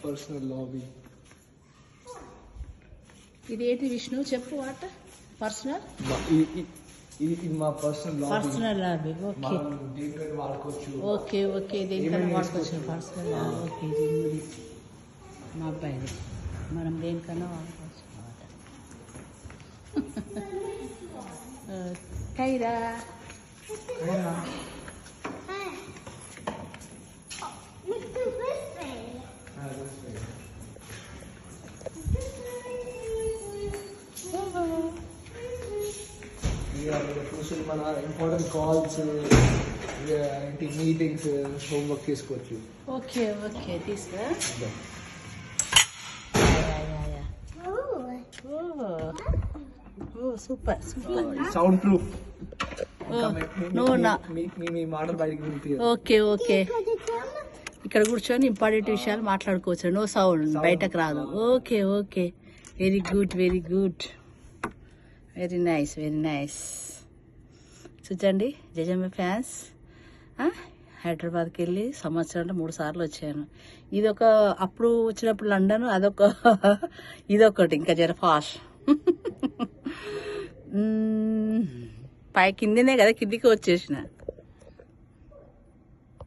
Personal lobby. ఇదేంటి విష్ణు చెప్పు వాట పర్సనల్ ఇది మా personal lobby. Personal lobby okay దేనికైనా వాడుకోవచ్చు. ఓకే ఓకే దేనికైనా వాడుకోవచ్చు పర్సనల్ లాబీ. ఓకే ఇది మా అబ్బాయిది మనం దేనికైనా వాడుకోవచ్చు అన్నమాట. కైరా మన ఇంపార్టెంట్ కాల్స్ ఏంటి మీటింగ్స్ హోంవర్క్ చేసుకోవచ్చు. ఓకే ఓకే తీసుకురా. Super super soundproof. మీ మాటలు బయటకు వినిపించదు. ఓకే ఓకే ఇక్కడ కూర్చొని ఇంపార్టెంట్ విషయాలు మాట్లాడుకోవచ్చు. నో సౌండ్ బయటకు రాదు. Okay okay very good very good very nice very nice. చూచండి జజమ్మ ఫ్యాన్స్ హైదరాబాద్కి వెళ్ళి సంవత్సరంలో 3 సార్లు వచ్చాను. ఇదొక అప్పుడు వచ్చినప్పుడు లండన్, అదొక ఇదొకటి ఇంకా జర ఫాస్ట్. పై కిందనే కదా కిందికి వచ్చేసిన.